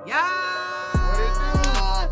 Yeah.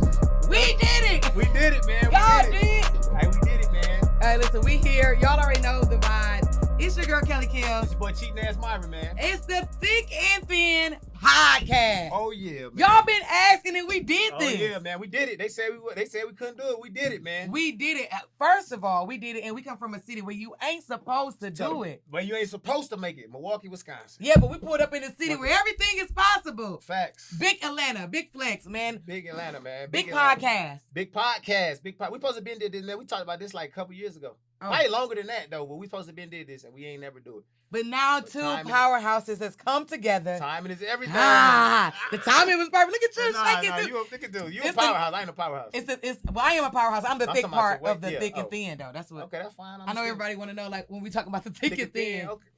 We did it. We did it, man. Y'all We did did. it. Hey, we did it, man. Hey, listen, we here. Y'all already know the vibe. It's your girl, Kellz. It's your boy, cheating ass Myron, man. It's the Thick and Thin podcast. Oh, yeah, man. Y'all been asking and we did this. Oh, yeah, man. We did it. They said we couldn't do it. We did it, man. We did it. First of all, we did it, and we come from a city where you ain't supposed to do it. Well, you ain't supposed to make it. Milwaukee, Wisconsin. Yeah, but we pulled up in a city where everything is possible. Facts. Big Atlanta, big flex, man. Big Atlanta, man. Big Atlanta. podcast. Big podcast. We supposed to been did this, man. We talked about this like a couple years ago. Oh. Probably longer than that, though, but we supposed to been did this, and we ain't never do it. But now two powerhouses has come together. Timing is everything. The timing was perfect. Look at you shaking. Look at you. You a powerhouse. I ain't a powerhouse. Well, I am a powerhouse. I'm the thick part of the yeah. thick and thin, though. That's what. Okay, that's fine. I know everybody want to know, like, when we talk about the thick and thin. Okay.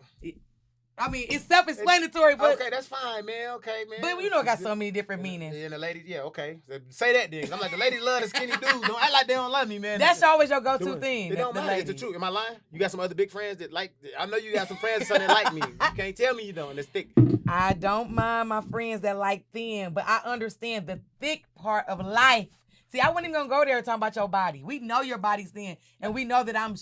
I mean, it's self-explanatory, but okay, that's fine, man. Okay, man. But you know, it got so many different meanings. And the ladies, yeah, okay. Say that then. I'm like, the ladies love the skinny dudes. Don't act like they don't love me, man. That's always your go-to thing. It don't matter. It's the truth. Am I lying? You got some other big friends that like. I know you got some friends that like me. You can't tell me you don't. It's thick. I don't mind my friends that like thin, but I understand the thick part of life. See, I wasn't even gonna go there and talk about your body. We know your body's thin, and we know that I'm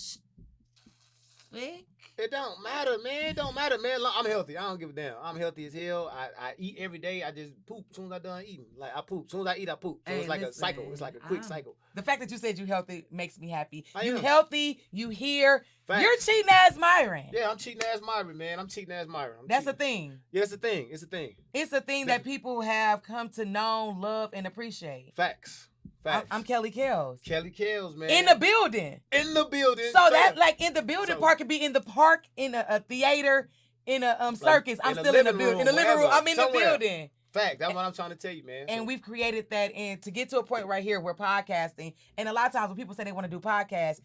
thick. It don't matter, man. It don't matter, man. I'm healthy. I don't give a damn. I'm healthy as hell. I eat every day. I just poop as soon as I done eating. Like, I poop. As soon as I eat, I poop. So it's like a cycle. It's like a quick cycle. The fact that you said you healthy makes me happy. I You am. healthy. You here. Facts. You're cheating ass Myron. Yeah, I'm cheating ass Myron, man. I'm cheating ass Myron. That's a thing. Yeah, it's a thing. It's a thing. It's a thing that people have come to know, love, and appreciate. Facts. Facts. I'm Kellz. Kellz, man. In the building. In the building. So that, like, in the building part could be in the park, in a theater, in a circus. I'm still in the building. In the living room. I'm in the building. Fact. That's what I'm trying to tell you, man. And we've created that, and to get to a point right here where podcasting, and a lot of times when people say they want to do podcasts,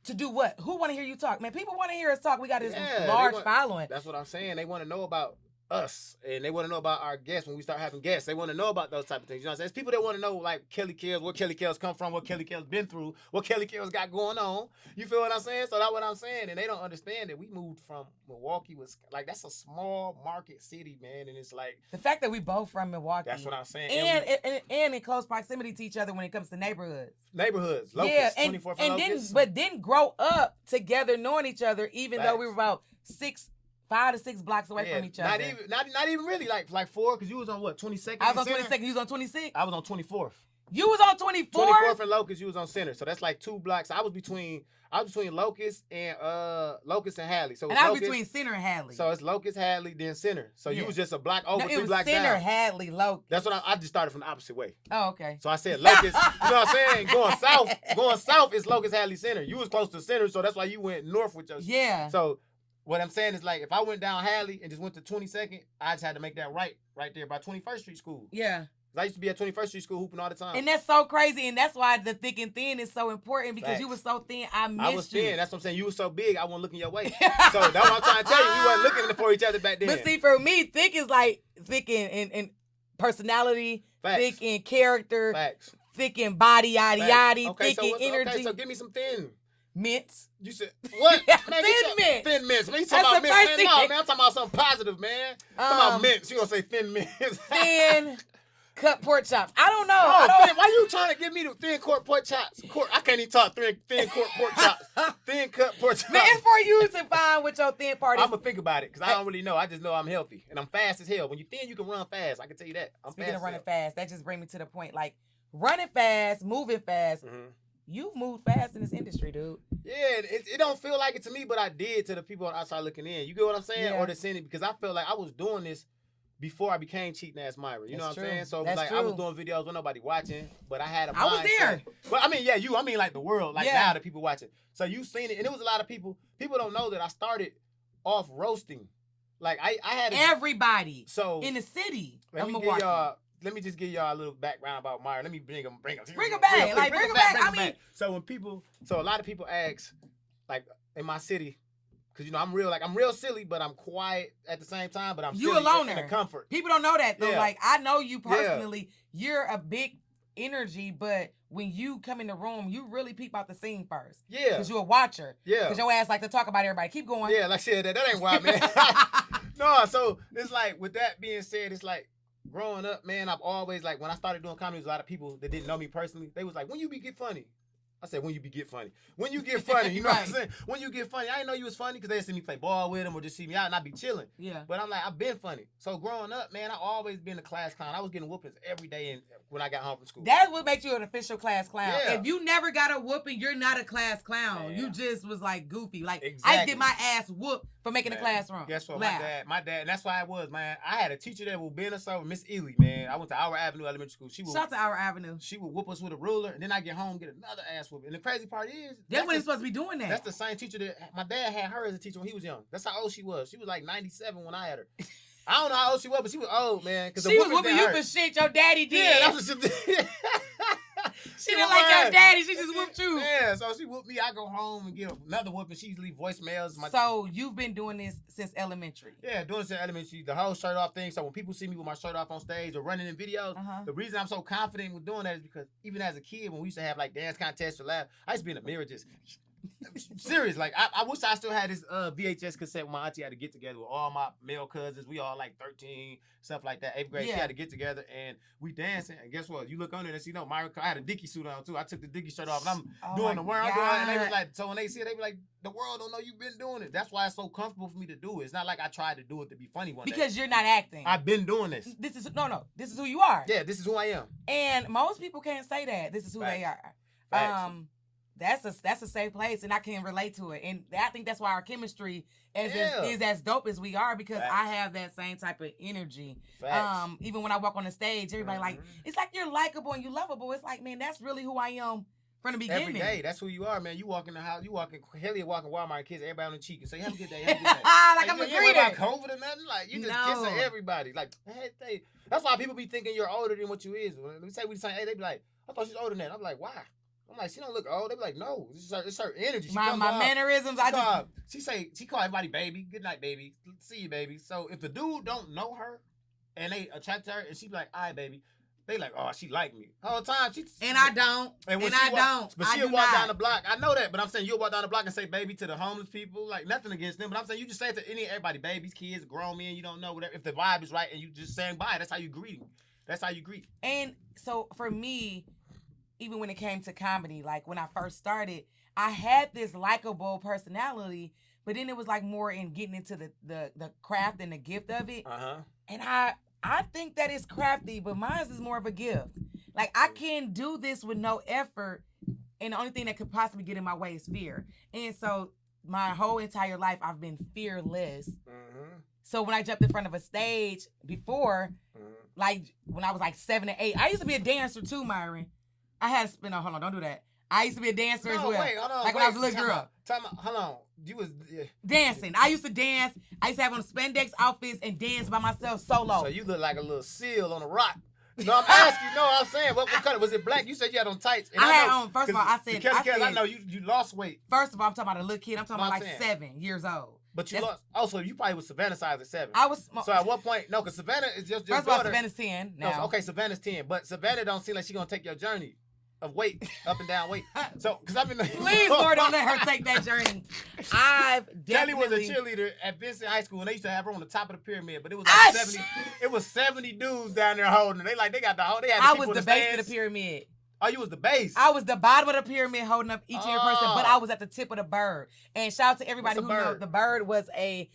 to do what? Who want to hear you talk? Man, people want to hear us talk. We got this large following. That's what I'm saying. They want to know about us, and they want to know about our guests when we start having guests. They want to know about those type of things. You know what I'm saying? It's people that want to know, like, Kellz, where Kellz come from, what Kellz been through, what Kellz got going on. You feel what I'm saying? So that's what I'm saying. And they don't understand that we moved from Milwaukee. Was like, that's a small market city, man. And it's like, the fact that we both from Milwaukee. That's what I'm saying. And in close proximity to each other when it comes to neighborhoods. Locust, yeah, and 24th and Locust. then grow up together knowing each other, even though we were about 5 to 6 blocks away from each other. Not even really, like 4, because you was on what, 22nd? I was on 22nd, you was on 26th? I was on 24th. You was on 24th? 24th and Locust, you was on Center. So that's like 2 blocks. I was between Locust and Hadley. So I was between Center and Hadley. So it's Locust, Hadley, then Center. So you was just a block over, 3 blocks Center, down. Hadley, Locust. That's what I just started from the opposite way. Oh, okay. So I said Locust, you know what I'm saying? Going south is Locust, Hadley, Center. You was close to Center, so that's why you went north with your Yeah. So what I'm saying is, like, if I went down Hadley and just went to 22nd, I just had to make that right there by 21st Street School. Yeah. I used to be at 21st Street School hooping all the time. And that's so crazy, and that's why the thick and thin is so important, because you were so thin, I missed you. I was thin. That's what I'm saying. You were so big, I wasn't looking your way. So that's what I'm trying to tell you. We wasn't looking for each other back then. But see, for me, thick is like thick in personality, thick in character, thick in body, yaddy, thick in energy. Okay, so give me some thin. Mints. You said what? Man, Thin mints. Thin mints. Man, you talking about mints? Man, no, man, I'm talking about something positive, man. I'm talking about mints. You gonna say thin mints? Thin cut pork chops. I don't know. Why you trying to give me the thin pork chops? I can't even talk thin pork chops. Thin cut pork chops. Man, it's for you to find what your thin part is. I'm gonna think about it, because I don't really know. I just know I'm healthy and I'm fast as hell. When you thin, you can run fast. I can tell you that. Speaking of running fast, that just brings me to the point. Like, running fast, moving fast. Mm-hmm. You've moved fast in this industry, dude. Yeah, it don't feel like it to me, but I did to the people on the outside looking in. You get what I'm saying? Yeah. Or the scene, because I felt like I was doing this before I became cheating ass Myron. You know what I'm saying? So That's like true. I was doing videos with nobody watching, but I had a mindset. I was there. Well, I mean, I mean like the world, like now the people watching. So you seen it, and it was a lot of people. People don't know that I started off roasting. Like I had everybody in the city of Milwaukee. Let me just give y'all a little background about Myron. Let me bring him back. Bring him back. I mean, so a lot of people ask, like, in my city, because, you know, I'm real silly, but I'm quiet at the same time, but I'm you silly a loner. in the comfort. People don't know that, though. Yeah. Like, I know you personally. Yeah. You're a big energy, but when you come in the room, you really peep out the scene first. Yeah. Because you're a watcher. Yeah. Because your ass like to talk about everybody. Keep going. Yeah, like shit, that ain't wild, man. No, so it's like, with that being said, it's like, growing up, man, I've always, like, when I started doing comedy, there's a lot of people that didn't know me personally. They was like, when you get funny? I said, when you get funny. When you get funny, you know Right. what I'm saying? When you get funny. I didn't know you was funny because they see me play ball with them or just see me out and I be chilling. Yeah. But I'm like, I've been funny. So growing up, man, I always been a class clown. I was getting whoopings every day when I got home from school. That's what makes you an official class clown. Yeah. If you never got a whooping, you're not a class clown. Man. You just was like goofy. Like I Exactly. used to get my ass whooped for making the classroom. Guess what? Laugh. My dad, and that's why I was, man. I had a teacher that would bend us over, Miss Ely, man. I went to Our Avenue Elementary School. Shout out to Our Avenue. She would whoop us with a ruler, and then I get home, get another ass whooping. And the crazy part is, That's when he's supposed to be doing that. That's the same teacher that my dad had her as a teacher when he was young. That's how old she was. She was like 97 when I had her. I don't know how old she was, but she was old, man. She was whooping you for shit your daddy did. Yeah, that's what she did. She didn't like your daddy. She just whooped you. Yeah, so she whooped me. I go home and get another whooping. She leave voicemails. So you've been doing this since elementary? Yeah, doing this in elementary. The whole shirt off thing. So when people see me with my shirt off on stage or running in videos, the reason I'm so confident with doing that is because even as a kid, when we used to have like dance contests or laugh, I used to be in the mirror just... Serious, like I wish I still had this VHS cassette when my auntie had to get together with all my male cousins. We all like 13, stuff like that. 8th grade, she had to get together and we dancing. And guess what? You look under and see, no, Myron, I had a Dickie suit on too. I took the Dickie shirt off and I'm doing the world. And they was like, so when they see it, they be like, the world don't know you've been doing it. That's why it's so comfortable for me to do it. It's not like I tried to do it to be funny one day. Because you're not acting. I've been doing this. This is this is who you are. Yeah, this is who I am. And most people can't say that. This is who they are. Facts. That's a safe place, and I can relate to it. And I think that's why our chemistry is as dope as we are, because I have that same type of energy. Even when I walk on the stage, everybody like, it's like you're likable and you lovable. It's like, man, that's really who I am from the beginning. Every day, that's who you are, man. You walk in the house, Hellier walking Walmart, and kiss everybody on the cheek and say, have a good day, have a good day. Like I'm a greeter. You ain't about COVID or nothing. Like, you just kissing everybody. Like, hey, that's why people be thinking you're older than what you is. When we say hey, they be like, I thought she's older than that. I'm like, why? I'm like, she don't look old. They be like, no, it's her energy. My mannerisms. She call everybody baby. Good night, baby. See you, baby. So if the dude don't know her and they attract her and she be like, all right, baby, they like, oh, she like me. The whole time I don't. But she'll walk down the block. I know that, but I'm saying you'll walk down the block and say baby to the homeless people. Like, nothing against them, but I'm saying you just say it to everybody, babies, kids, grown men, you don't know, whatever. If the vibe is right and you just saying bye, that's how you greet them. That's how you greet. And so for me, even when it came to comedy, like when I first started, I had this likable personality, but then it was like more in getting into the craft and the gift of it. And I think that it's crafty, but mine is more of a gift. Like, I can do this with no effort, and the only thing that could possibly get in my way is fear. And so my whole entire life, I've been fearless. So when I jumped in front of a stage before, like when I was like 7 or 8, I used to be a dancer too, Myron. I had to spin on. Hold on, don't do that. I used to be a dancer as well. Wait, hold on. Like when I was a little girl. Hold on. You was dancing. I used to dance. I used to have on spandex outfits and dance by myself solo. So you look like a little seal on a rock. No, I'm asking. No, I'm saying, what color was it? Black? You said you had on tights. And I had on. First of all, I said, I know you lost weight. First of all, I'm talking about a little kid. I'm talking about like 7 years old. But you lost. Also, you probably was Savannah size at 7. I was. So at what point? No, because Savannah is just first of all, Savannah's 10 now. No, okay, Savannah's 10, but Savannah don't seem like she gonna take your journey of weight, up and down weight. So, because I've been. Please, Lord, don't let her take that journey. I've definitely. Kelly was a cheerleader at Vincent High School, and they used to have her on the top of the pyramid. But it was like 70. It was 70 dudes down there holding her. They got the whole. They had. I was the base of the pyramid. Oh, you was the base. I was the bottom of the pyramid holding up each and every person, but I was at the tip of the bird. And shout out to everybody who knows the bird was a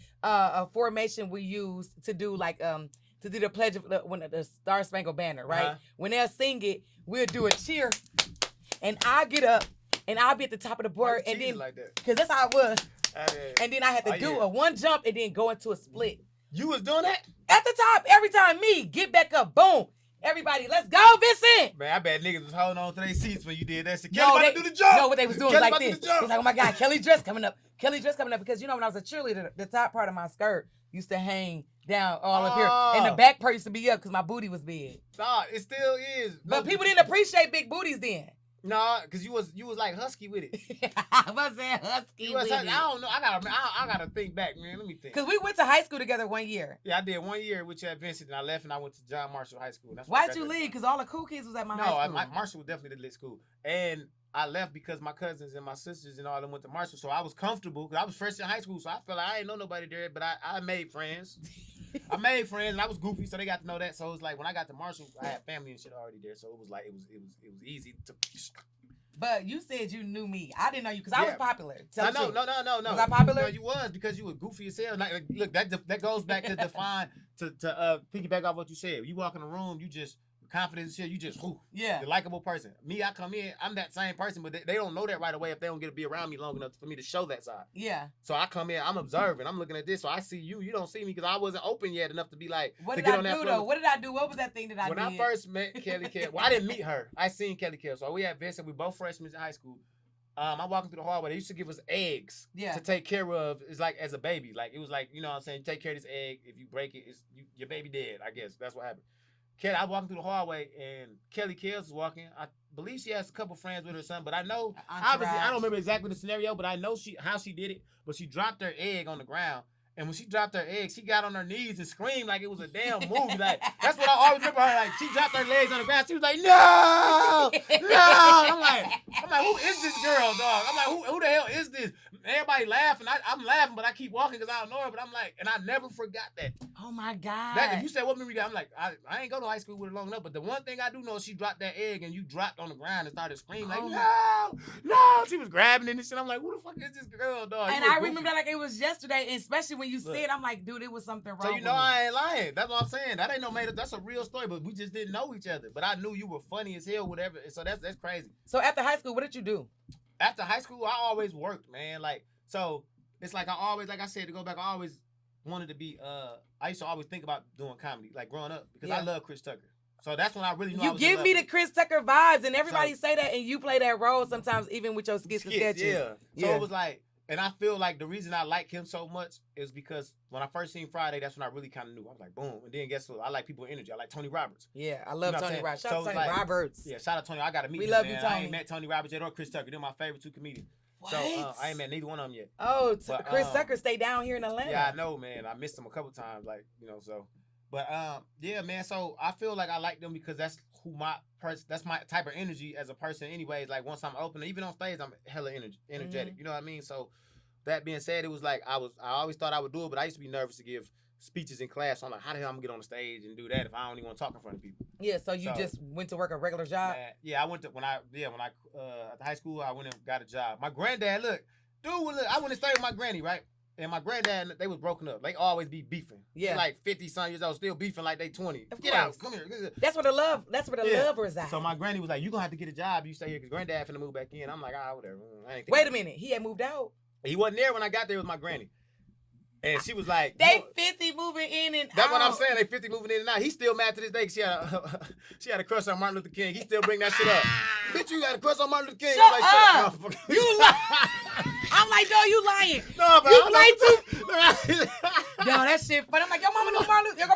formation we used to do like to do the pledge of the Star Spangled Banner, right? When they'll sing it, we'll do a cheer, and I'll get up and I'll be at the top of the bird, and then because that's how it was. And then I had to do a one jump and then go into a split. You was doing that at the top every time. Me get back up, boom. Everybody, let's go, Vincent! Man, I bet niggas was holding on to their seats when you did that shit. Kelly about to do the jump! No, what they was doing was like this. It was like, oh my God, Kelly dress coming up. Kelly dress coming up. Because, you know, when I was a cheerleader, the top part of my skirt used to hang down all up here. And the back part used to be up because my booty was big. Nah, it still is. But people didn't appreciate big booties then. Nah, because you was like husky with it. I wasn't husky with it. I don't know. I gotta think back, man. Let me think. Because we went to high school together 1 year. Yeah, I did 1 year with you at Vincent, and I left and I went to John Marshall High School. Why'd you leave? Because all the cool kids was at my high school. No, Marshall was definitely the lit school. And I left because my cousins and my sisters and all of them went to Marshall. So I was comfortable because I was fresh in high school. So I felt like I ain't know nobody there, but I made friends. I made friends and I was goofy, so they got to know that. So it was like when I got to Marshall, I had family and shit already there. So it was like it was easy to. But you said you knew me. I didn't know you because I was popular. No. Was I popular? No, you was because you were goofy as hell. Like, look, that goes back to define to piggyback off what you said. You walk in the room, you just confident as shit. You just you're a likable person. Me, I come in, I'm that same person, but they don't know that right away if they don't get to be around me long enough for me to show that side. Yeah. So I come in, I'm observing, I'm looking at this, so I see you. You don't see me because I wasn't open yet enough to be like. What did I do though? What did I do? What was that thing that I did? When I first met Kelly Kellz, well, I didn't meet her. I seen Kelly Kellz. So we had Vincent. We both freshmen in high school. I'm walking through the hallway. They used to give us eggs to take care of. It's like as a baby. Like it was like, you know what I'm saying? You take care of this egg. If you break it, your baby dead, I guess. That's what happened. Kelly, I was walking through the hallway and Kelly Kellz was walking. I believe she has a couple friends with her son, but I know, obviously, I don't remember exactly the scenario, but I know how she did it. But she dropped her egg on the ground. And when she dropped her egg, she got on her knees and screamed like it was a damn movie. Like, that's what I always remember her. Like, she dropped her legs on the ground. She was like, no, no. I'm like, who is this girl, dog? I'm like, who the hell is this? Everybody laughing. I'm laughing, but I keep walking because I don't know her. But I'm like, and I never forgot that. Oh, my God. That, if you said, what movie got? I'm like, I ain't go to high school with her long enough. But the one thing I do know is she dropped that egg and you dropped on the ground and started screaming like, no. She was grabbing it and shit. I'm like, who the fuck is this girl, dog? And I remember that like it was yesterday, and especially when you said, I'm like, dude, it was something wrong. So you know I ain't lying. That's what I'm saying. That ain't no made up. That's a real story, but we just didn't know each other. But I knew you were funny as hell, whatever. So that's crazy. So after high school, what did you do? After high school, I always worked, man. Like, so it's like I always, like I said, to go back, I always wanted to be, I used to always think about doing comedy, like growing up, because I love Chris Tucker. So that's when I really knew I was in love. You give me the Chris Tucker vibes, and everybody say that, and you play that role sometimes, even with your skits and sketches. Yeah. So it was like, and I feel like the reason I like him so much is because when I first seen Friday, that's when I really kind of knew. I was like, boom. And then guess what? I like people with energy. I like Tony Roberts. Yeah, I love Tony Roberts. Shout out to Tony Roberts. Yeah, shout out to Tony. I got to meet him. We love you, Tony. I ain't met Tony Roberts yet or Chris Tucker. They're my favorite two comedians. What? So I ain't met neither one of them yet. Oh, but, Chris Tucker stay down here in Atlanta. Yeah, I know, man. I missed him a couple times, like, you know, so. But yeah, man. So I feel like I like them because that's who that's my type of energy as a person. Anyways, like once I'm open, even on stage, I'm hella energetic. You know what I mean? So that being said, it was like I always thought I would do it, but I used to be nervous to give speeches in class. So I'm like, how the hell I'm gonna get on the stage and do that if I don't even want to talk in front of people? Yeah. So you just went to work a regular job? Yeah, I went to when I at high school I went and got a job. My granddad, I went and stayed with my granny, right? And my granddad, they was broken up. They always be beefing. Yeah. They're like 50-some years old, still beefing like they 20. Get out, come here. That's where the love resides. So my granny was like, you gonna have to get a job. You stay here because granddad finna move back in. I'm like, whatever. Wait a minute. He had moved out? He wasn't there when I got there with my granny. And she was like, they 50 moving in and that's out. What I'm saying. They 50 moving in and out. He's still mad to this day. She had a crush on Martin Luther King. He still bring that shit up. Bitch, you got a crush on Martin Luther King. Shut up. You I'm like, no, you lying. No, but you lying too. Yo, that shit funny. I'm like, your mama knew Martin Luther King.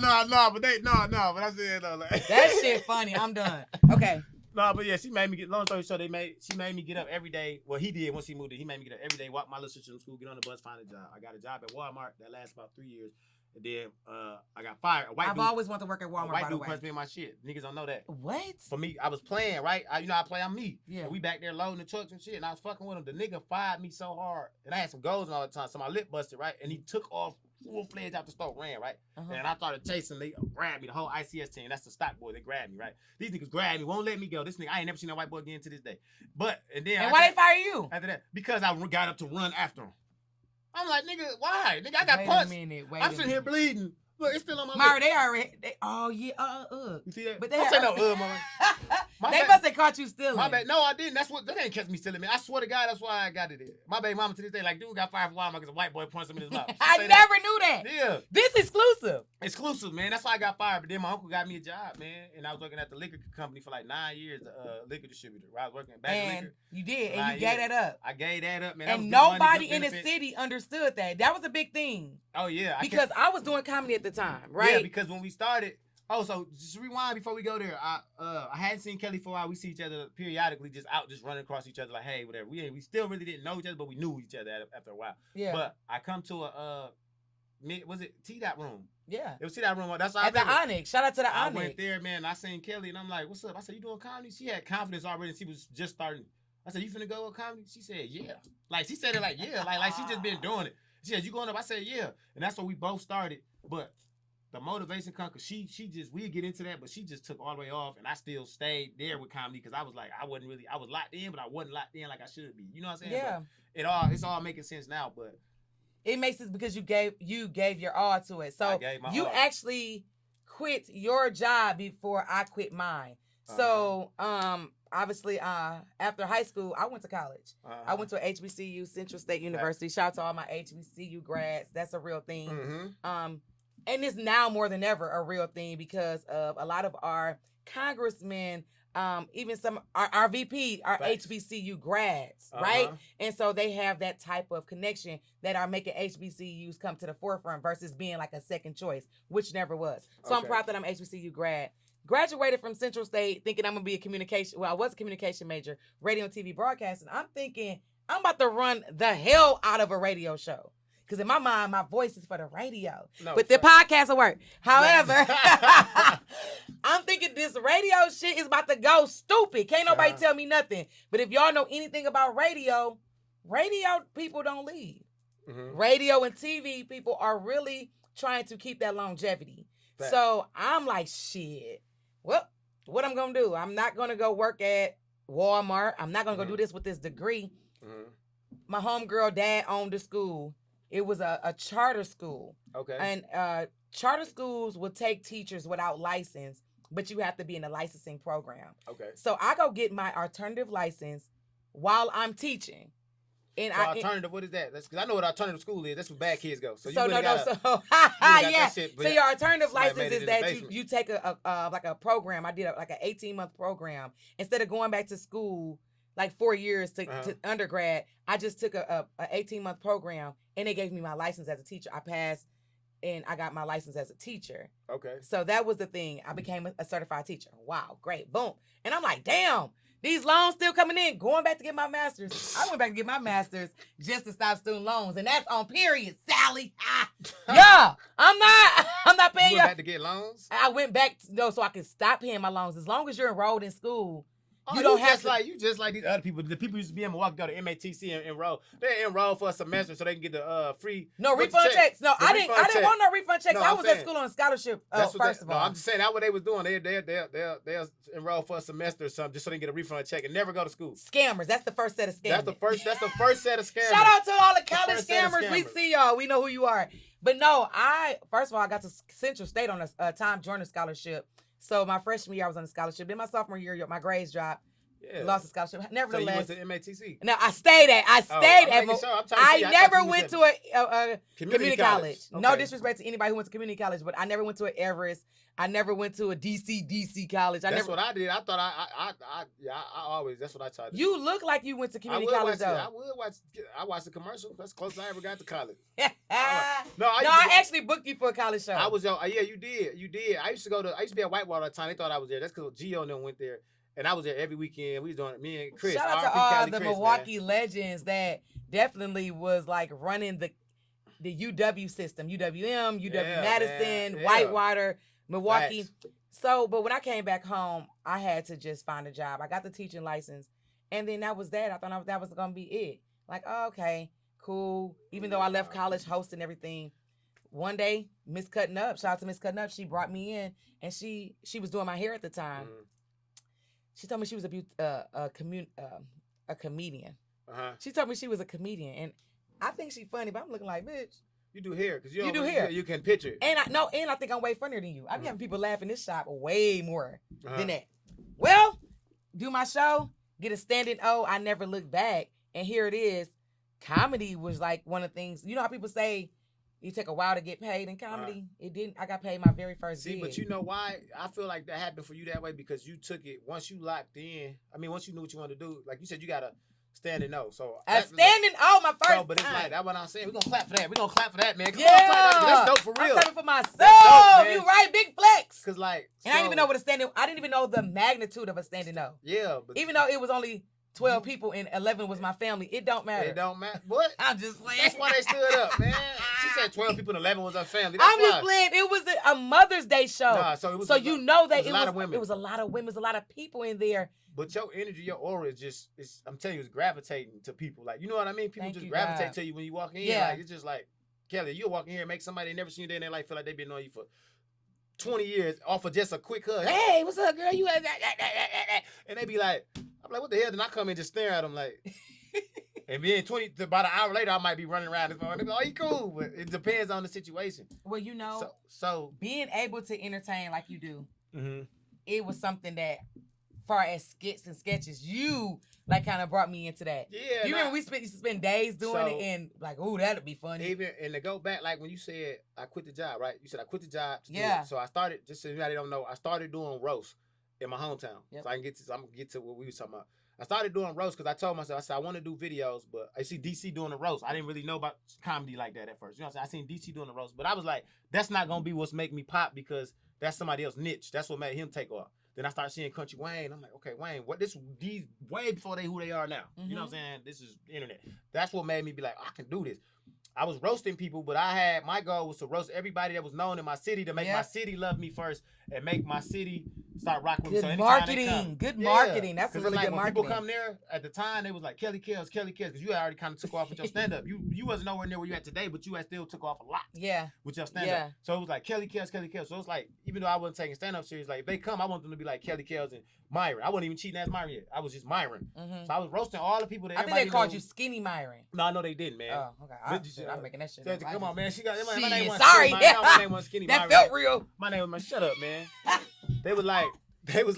No, but I said no. That shit funny. I'm done. Okay. No, but yeah, she made me get. Long story short, she made me get up every day. Well, he did once he moved in. He made me get up every day, walk my little sister to school, get on the bus, find a job. I got a job at Walmart that lasted about 3 years, and then I got fired. I've always wanted to work at Walmart. A white dude punched me in my shit. Niggas don't know that. What? For me, I was playing right. I play. I'm me. Yeah. And we back there loading the trucks and shit, and I was fucking with him. The nigga fired me so hard, and I had some goals all the time, so my lip busted right, and he took off. Full-fledged out the store, ran, right? And I started chasing, they grabbed me, the whole ICS team, that's the stock boy, they grabbed me, right? These niggas grabbed me, won't let me go. This nigga, I ain't never seen that white boy again to this day. And why they fire you? After that, because I got up to run after him. I'm like, nigga, why? Nigga, I got punched. I'm sitting here bleeding. Look, it's still on my Myron, oh yeah, You see that? But don't say no mama. They must have caught you stealing. My bad. No, I didn't. They ain't catch me stealing, man. I swear to God, that's why I got it there. My baby mama to this day, like, dude got fired from Walmart because a white boy punched him in his mouth. I never knew that. Yeah. This exclusive. Exclusive, man. That's why I got fired. But then my uncle got me a job, man. And I was working at the liquor company for like 9 years, liquor distributor. Where I was working at Bag Liquor. You did, and you gave that up. I gave that up, man. And nobody in the city understood that. That was a big thing. Oh, yeah. Because I was doing comedy at the time, right? Yeah, because when we started, so just rewind before we go there. I hadn't seen Kelly for a while. We see each other periodically, just running across each other like, hey, whatever. We still really didn't know each other, but we knew each other after a while. Yeah. But I come to was it T-Dot room? Yeah. It was T-Dot room. That's all At the Onyx. Shout out to the I Onyx. went there, man. I seen Kelly, and I'm like, "What's up?" I said, "You doing comedy?" She had confidence already. She was just starting. I said, "You finna go with comedy?" She said, "Yeah." Like she said it like, "Yeah," like she just been doing it. She said, "You going up?" I said, "Yeah," and that's what we both started. But the motivation come because she just we'd get into that, but she just took all the way off, and I still stayed there with comedy because I was like, I was locked in, but I wasn't locked in like I should be. You know what I'm saying? Yeah. But it's all making sense now, but it makes sense because you gave your all to it. So you actually quit your job before I quit mine. So obviously after high school I went to college. I went to HBCU, Central State University. Shout out to all my HBCU grads. That's a real thing. Mm-hmm. And it's now more than ever a real thing because of a lot of our congressmen, even some our VP, our HBCU grads, right? And so they have that type of connection that are making HBCUs come to the forefront versus being like a second choice, which never was. So I'm proud that I'm HBCU grad. Graduated from Central State thinking I'm gonna be I was a communication major, radio and TV broadcasting. I'm thinking I'm about to run the hell out of a radio show. Because in my mind, my voice is for the radio. But the podcast will work. However, I'm thinking this radio shit is about to go stupid. Can't nobody tell me nothing. But if y'all know anything about radio people don't leave. Mm-hmm. Radio and TV people are really trying to keep that longevity. Fact. So I'm like, shit. Well, what I'm going to do? I'm not going to go work at Walmart. I'm not going to go do this with this degree. Mm-hmm. My homegirl dad owned a school. It was a charter school. Okay. And charter schools will take teachers without license, but you have to be in a licensing program. Okay. So I go get my alternative license while I'm teaching. And so alternative, what is that? That's because I know what alternative school is. That's where bad kids go. So yeah. So your alternative license is that you take a program. I did like an 18-month program instead of going back to school like 4 years to undergrad. I just took a 18-month program and they gave me my license as a teacher. I passed and I got my license as a teacher. Okay. So that was the thing. I became a certified teacher. Wow, great, boom. And I'm like, damn. These loans still coming in, going back to get my master's. I went back to get my master's just to stop student loans. And that's on period, Sally. Yeah, I'm not paying you. You went back to get loans? I went back, so I can stop paying my loans. As long as you're enrolled in school, you don't have to. You just like these other people. The people used to be in Milwaukee, go to MATC and enroll. They enroll for a semester so they can get the free. No refund checks. No, I didn't want no refund checks. No, I was at school on a scholarship. First of all, I'm just saying that's what they was doing. They'll enroll for a semester or something just so they can get a refund check and never go to school. Scammers. That's the first set of scammers. That's the first set of scammers. Shout out to all the college scammers. We see y'all. We know who you are. But no, first of all I got to Central State on a Time Joyner scholarship. So my freshman year I was on a scholarship. Then my sophomore year my grades dropped. Yeah. Lost a scholarship. Nevertheless, so you went to MATC? No, I stayed at. I never went to a community college. Okay. No disrespect to anybody who went to community college, but I never went to an Everest. I never went to a DC college. That's what I did. I thought I always. That's what I tried to do. You look like you went to community college, though. I watched the commercial. That's close as I ever got to college. I actually booked you for a college show. I was you did. I used to be at Whitewater all the time. They thought I was there. That's because Gio and them went there. And I was there every weekend. We was doing me and Chris. Shout out to all the Milwaukee legends that definitely was like running the UW system. UWM, Madison, Whitewater, Milwaukee. Facts. So, but when I came back home, I had to just find a job. I got the teaching license. And then that was that. I thought that was going to be it. Like, oh, okay, cool. Even though I left college hosting everything. One day, Miss Cutting Up, shout out to Miss Cutting Up, she brought me in. And she was doing my hair at the time. Mm-hmm. She told me she was a comedian. Uh-huh. She told me she was a comedian, and I think she's funny, but I'm looking like, bitch. You do hair because you do hair. You can picture it. And I think I'm way funnier than you. I'm having people laugh in this shop way more than that. Well, do my show, get a standing O. I never look back, and here it is. Comedy was like one of the things. You know how people say you take a while to get paid in comedy? It didn't. I got paid my very first gig. But you know why? I feel like that happened for you that way because you took it once you locked in. I mean, once you knew what you wanted to do, like you said, you got to standing O. So a standing O, my first. No, but it's like that's what I'm saying. We're gonna clap for that. We're gonna clap for that, man. Come on, that's dope for real. I'm clapping for myself. Dope, you right, big flex. Cause like, and I didn't even know what a standing. I didn't even know the magnitude of a standing O. Yeah, but even though it was only 12 people and 11 was my family. It don't matter. It don't matter. What? I'm just playing. That's why they stood up, man. She said 12 people and 11 was her family. I'm just playing. It was a Mother's Day show. Nah, so it was you know that it was a lot of women. It was a lot of women. It was a lot of people in there. But your energy, your aura is just, I'm telling you, it's gravitating to people. Like, you know what I mean? People just gravitate to you when you walk in. Yeah. Like, it's just like, Kelly, you'll walk in here and make somebody never seen you day in their life feel like they've been knowing you for 20 years off of just a quick hug. Hey, what's up, girl? You and they be like, I'm like, what the hell? Then I come in just stare at them like, and then about an hour later, I might be running around this morning. They be like, oh, you cool. But it depends on the situation. Well, you know, so being able to entertain like you do, mm-hmm. It was something that, far as skits and sketches, you like kind of brought me into that. Yeah. You remember we used to spend days doing it and like, oh, that'd be funny. Even and to go back, like when you said I quit the job, right? You said I quit the job. Yeah. So I started, just so you don't know, I started doing roast in my hometown. Yep. So I'm gonna get to what we was talking about. I started doing roast because I told myself, I said I want to do videos, but I see DC doing the roast. I didn't really know about comedy like that at first. You know what I'm saying? I seen DC doing the roast, but I was like, that's not gonna be what's making me pop because that's somebody else's niche. That's what made him take off. Then I started seeing Country Wayne. I'm like, okay, Wayne, these way before they who they are now. Mm-hmm. You know what I'm saying? This is internet. That's what made me be like, I can do this. I was roasting people, but my goal was to roast everybody that was known in my city to make my city love me first and make my city start rocking with me. Good marketing. Good marketing. That's really good marketing. When people come there, at the time, they was like, Kellz, because you had already kind of took off with your stand-up. You wasn't nowhere near where you at today, but you had still took off a lot with your stand-up. Yeah. So it was like, Kellz. So it's like, even though I wasn't taking stand-up serious, like, if they come, I want them to be like Kellz and Myron. I wasn't even cheating as Myron yet. I was just Myron. Mm-hmm. So I was roasting all the people that everybody I think they called you Skinny Myron. No, they didn't, man. Oh, okay. I'm making that shit up. Come on, man. My name was sorry. My name was Skinny That Myron. felt real. My name was shut up, man. They was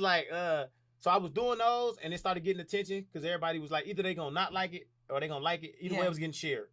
like, so I was doing those and it started getting attention because everybody was like, either they gonna not like it or they gonna like it. Either way, it was getting shared.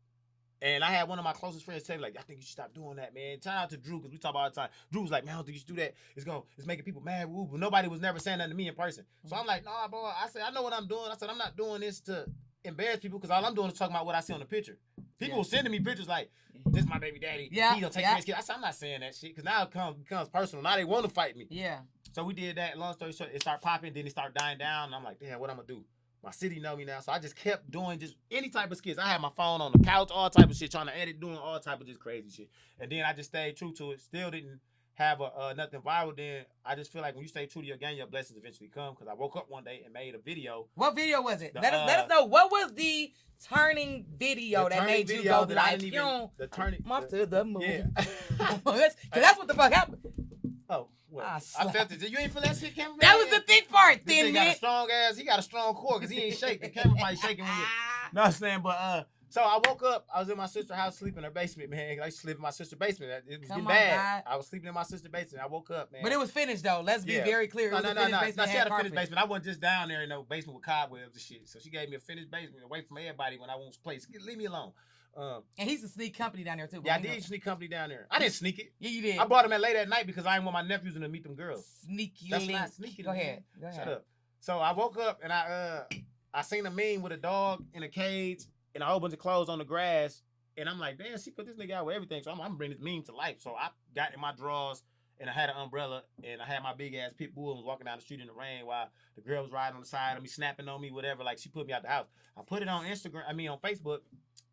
And I had one of my closest friends tell me, like, I think you should stop doing that, man. Shout out to Drew, because we talk about all the time. Drew was like, man, I don't think you should do that. It's making people mad. Woo. But nobody was never saying that to me in person. So I'm like, nah, bro. I said, I know what I'm doing. I said, I'm not doing this to embarrass people because all I'm doing is talking about what I see on the picture. People were sending me pictures like, this is my baby daddy. Yeah. He gonna take this kid. I said, I'm not saying that shit because now it becomes personal. Now they want to fight me. Yeah. So we did that. Long story short, it started popping. Then it started dying down. And I'm like, damn, what I'm going to do? My city know me now. So I just kept doing just any type of skits. I had my phone on the couch, all type of shit, trying to edit, doing all type of just crazy shit. And then I just stayed true to it. Still didn't have nothing viral. Then I just feel like when you stay true to your game, your blessings eventually come. Because I woke up one day and made a video. What video was it? Let us know. What was the turning video that made you go like, to the moon? Yeah. Because that's what the fuck happened. Oh, well, I felt it. You ain't feel that shit, cameraman? That was the thick part, this thin got a strong ass. He got a strong core because he ain't shaking. The camera probably shaking when you. Know what I'm saying? But so I woke up. I was in my sister's house sleeping in her basement, man. I used to sleep in my sister's basement. It was getting bad. I was sleeping in my sister's basement. I woke up, man. But it was finished though. Let's be very clear. No. She had a finished basement. I wasn't just down there in no basement with cobwebs and shit. So she gave me a finished basement away from everybody when I won't play. Leave me alone. And he's a sneak company down there too. Yeah, I did sneak company down there. I didn't sneak it. Yeah, you did. I brought him in late at night because I didn't want my nephews to meet them girls. Sneaky. That's not sneaky. Go ahead. Shut up. So I woke up and I seen a meme with a dog in a cage and a whole bunch of clothes on the grass. And I'm like, damn, she put this nigga out with everything. So I'm gonna bring this meme to life. So I got in my drawers and I had an umbrella and I had my big ass pit bull and was walking down the street in the rain while the girl was riding on the side of me, snapping on me, whatever. Like she put me out the house. I put it on on Facebook.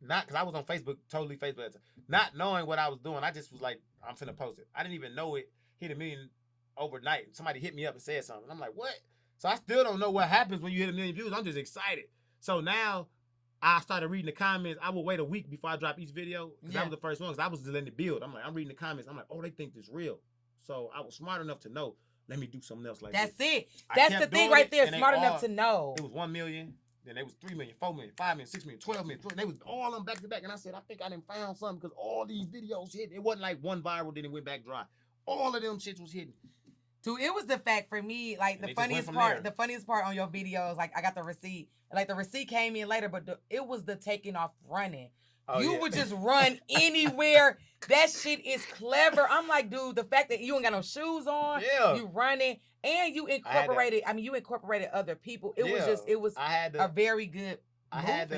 Not because I was on Facebook, totally Facebook, not knowing what I was doing. I just was like, I'm finna post it. I didn't even know it hit a million overnight. Somebody hit me up and said something. I'm like, what? So I still don't know what happens when you hit 1 million views. I'm just excited. So now I started reading the comments. I would wait a week before I drop each video because that was the first one because I was just letting it build. I'm reading the comments. I'm like, oh, they think this real. So I was smart enough to know, let me do something else like That's this. it. That's the thing right there. Smart enough to know. It was 1 million. Then they was 3 million, 4 million, 5 million, 6 million, 12 million. They was all of them back to back. And I said, I think I done found something because all these videos hit. It wasn't like one viral, then it went back dry. All of them shits was hitting. Dude, it was the fact for me, like the funniest part on your videos, like I got the receipt. Like the receipt came in later, but it was the taking off running. Oh, you would just run anywhere. That shit is clever. I'm like, dude, the fact that you ain't got no shoes on, you running, and you incorporated. You incorporated other people. It was a very good. I had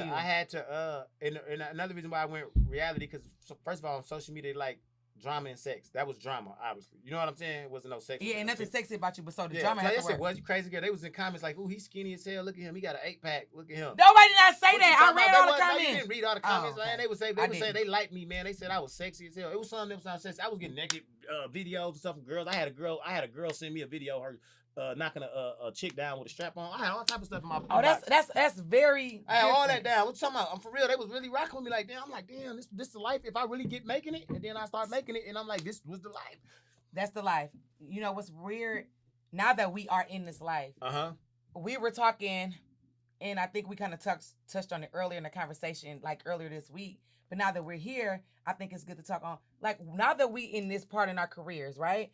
to. And another reason why I went reality because first of all on social media, like drama and sex. That was drama, obviously. You know what I'm saying? Wasn't no sex. Yeah, and nothing sexy about you, but so the Yeah, drama had to said, work. "Was you crazy girl?" They was in comments like, "Ooh, he's skinny as hell. Look at him. He got an 8-pack. Look at him." Nobody did not say What that. you I talking read about? all the No, comments. you didn't read all the comments, man. Okay. They would say didn't. they liked me, man. They said I was sexy as hell. It was some of them sound sexy. I was getting naked videos and stuff from girls. I had a girl send me a video of her knocking a chick down with a strap on. I had all type of stuff in my Oh, that's very. I had all that different. down. What you talking about? I'm for real. They was really rocking with me like, damn. I'm like, damn, this the life. If I really get making it, and then I start making it, and I'm like, this was the life. That's the life. You know what's weird? Now that we are in this life, we were talking, and I think we kind of touched on it earlier in the conversation, like earlier this week. But now that we're here, I think it's good to talk on, like, now that we in this part in our careers, right?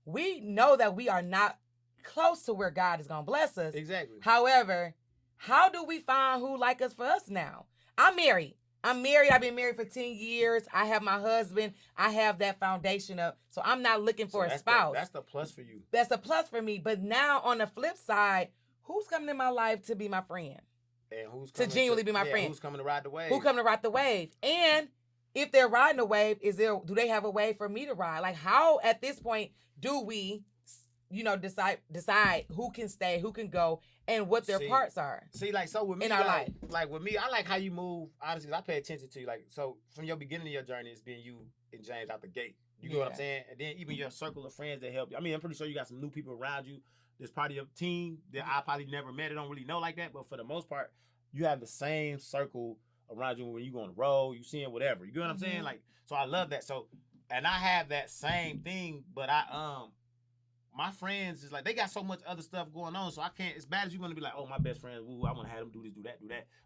We know that we are not close to where God is gonna bless us. Exactly. However, how do we find who like us for us now? I'm married. I've been married for 10 years. I have my husband. I have that foundation up. So I'm not looking for a spouse. That's the plus for you. That's a plus for me. But now on the flip side, who's coming in my life to be my friend? And who's to genuinely be my friend? Who's coming to ride the wave? Who coming to ride the wave? And if they're riding the wave, do they have a wave for me to ride? Like, how at this point do we, decide who can stay, who can go, and what their parts are? See, like, so with me, in our life. Like with me, I like how you move. Honestly, 'cause I pay attention to you. Like, so from your beginning of your journey, it's been you and James out the gate. You know what I'm saying? And then even your circle of friends that help you. I mean, I'm pretty sure you got some new people around you. There's part of your team that I probably never met. I don't really know like that, but for the most part, you have the same circle around you when you go on the road, you seeing whatever. You get what I'm saying? Like, so I love that. So, and I have that same thing, but my friends is like, they got so much other stuff going on, so I can't, as bad as you're going to be like, oh, my best friends, woo, I want to have them do this, do that.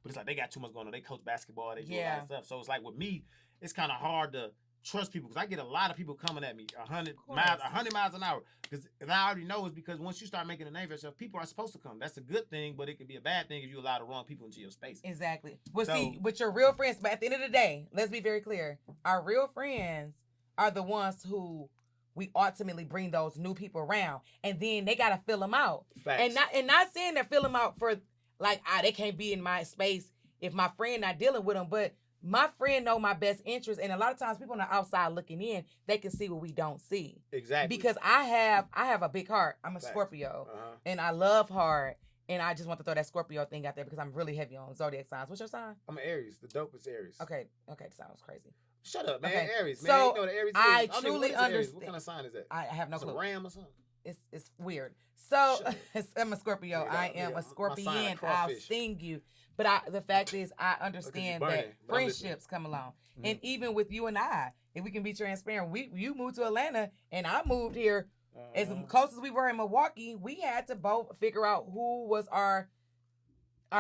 But it's like, they got too much going on. They coach basketball, they do a lot of stuff. So it's like, with me, it's kind of hard to trust people, because I get a lot of people coming at me 100 miles an hour. Because I already know it's because once you start making a name for yourself, people are supposed to come. That's a good thing, but it can be a bad thing if you allow the wrong people into your space. Exactly. Well, see, with your real friends, but at the end of the day, let's be very clear. Our real friends are the ones who we ultimately bring those new people around, and then they gotta fill them out. Facts. And not saying that fill them out for like, they can't be in my space if my friend not dealing with them, but my friend know my best interest, and a lot of times people on the outside looking in, they can see what we don't see. Exactly. Because I have a big heart. I'm a Scorpio, and I love hard. And I just want to throw that Scorpio thing out there because I'm really heavy on Zodiac signs. What's your sign? I'm an Aries. The dopest Aries. Okay, sounds crazy. Shut up, man. Okay. Aries, man. So, you know what Aries is. I truly understand. What kind of sign is that? I have no It's clue. a ram or something? It's weird. So, I'm a Scorpio. Yeah, I am a Scorpion. I'll crawfish. sting you. But the fact is, I understand that friendships come along. Mm-hmm. And even with you and I, if we can be transparent, you moved to Atlanta and I moved here. As close as we were in Milwaukee, we had to both figure out who was our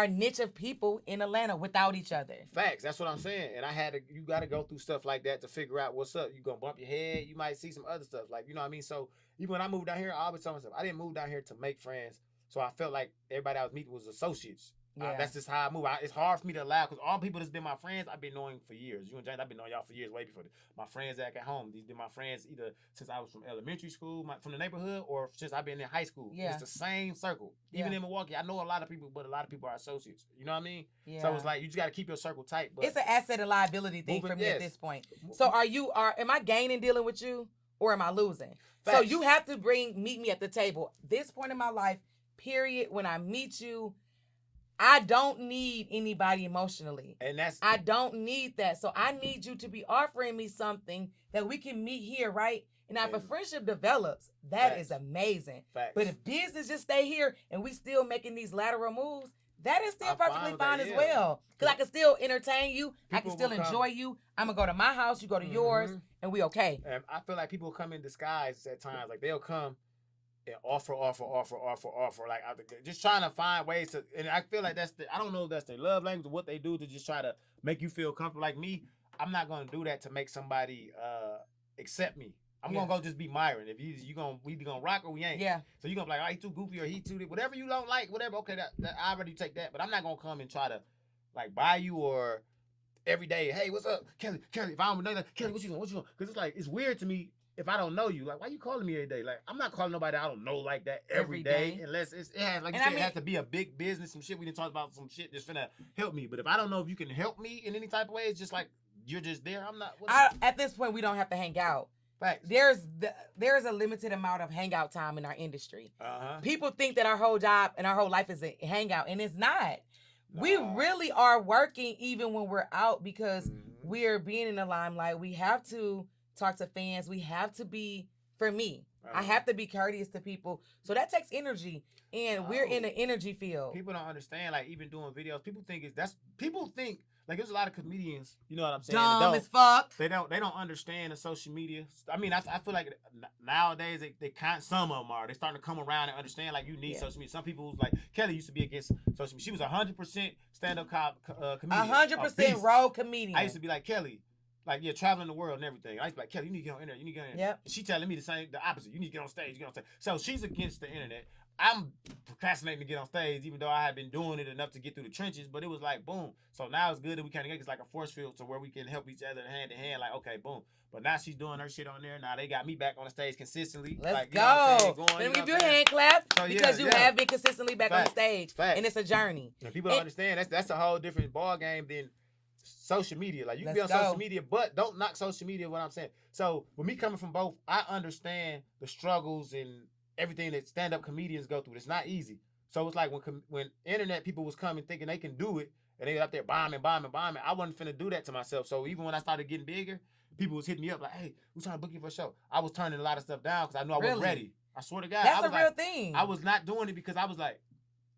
niche of people in Atlanta without each other. Facts. That's what I'm saying. And you got to go through stuff like that to figure out what's up. You going to bump your head. You might see some other stuff. Like, you know what I mean? So even when I moved down here, I always tell myself, I didn't move down here to make friends. So I felt like everybody I was meeting was associates. Yeah. That's just how I move. It's hard for me to allow, because all people that's been my friends, I've been knowing for years. You and James, I've been knowing y'all for years, way before my friends back at home. These been my friends either since I was from elementary school, from the neighborhood, or since I've been in high school. Yeah. It's the same circle. Even in Milwaukee, I know a lot of people, but a lot of people are associates. You know what I mean? Yeah. So it's like, you just got to keep your circle tight. But it's an asset and liability thing for me at this point. So am I gaining dealing with you, or am I losing? Facts. So you have to meet me at the table. This point in my life, period, when I meet you, I don't need anybody emotionally. I don't need that. So I need you to be offering me something that we can meet here, right? And if a friendship develops, that is amazing. Facts. But if business just stay here and we still making these lateral moves, that is still perfectly fine as well. Because I can still entertain you. I can still enjoy you. I'm going to go to my house, you go to yours, and we okay. And I feel like people come in disguise at times. Like, they'll come and offer. Like, just trying to find ways to, and I feel like I don't know if that's their love language or what they do to just try to make you feel comfortable. Like me, I'm not going to do that to make somebody accept me. I'm going to go just be Myron. If we either going to rock or we ain't. Yeah. So you're going to be like, oh, he too goofy or he too, whatever you don't like, whatever. Okay, that I already take that. But I'm not going to come and try to, like, buy you or every day, hey, what's up? Kelly, if I don't know that, Kelly, what you doing? Because it's like, it's weird to me. If I don't know you, like, why you calling me every day? Like, I'm not calling nobody I don't know like that every day. Unless it has, like you said, it has to be a big business, some shit. We didn't talk about some shit that's finna help me. But if I don't know if you can help me in any type of way, it's just like, you're just there. I'm not. At this point, we don't have to hang out. Facts. There's a limited amount of hangout time in our industry. People think that our whole job and our whole life is a hangout, and it's not. No. We really are working even when we're out because we're being in the limelight. We have to talk to fans. We have to be, for me, I have to be courteous to people. So that takes energy, and we're in an energy field. People don't understand, like, even doing videos, people think like there's a lot of comedians, you know what I'm saying? Dumb as fuck. They don't understand the social media. I mean, I feel like nowadays some of them are. They're starting to come around and understand, like, you need social media. Some people, like Kelly used to be against social media. She was 100% stand-up comedian. 100% road comedian. I used to be like, Kelly, like, yeah, traveling the world and everything. I used to be like, Kelly, you need to get on internet. You need to get on internet. Yep. She telling me the opposite. You need to get on stage. So she's against the internet. I'm procrastinating to get on stage, even though I had been doing it enough to get through the trenches. But it was like, boom. So now it's good that we kind of get it's like a force field to where we can help each other hand in hand. Like, okay, boom. But now she's doing her shit on there. Now they got me back on the stage consistently. Let's like, go. Then we do hand claps because you have been consistently back on the stage. Facts. And it's a journey. And people don't understand that's a whole different ball game than social media. Like, you can be on social media, but don't knock social media, what I'm saying. So with me coming from both, I understand the struggles and everything that stand-up comedians go through. It's not easy. So it's like when internet people was coming thinking they can do it, and they were up there bombing. I wasn't finna do that to myself. So even when I started getting bigger, people was hitting me up like, hey, we're trying to book you for a show. I was turning a lot of stuff down because I knew I wasn't ready. I swear to God. That's a real thing. I was not doing it because I was like,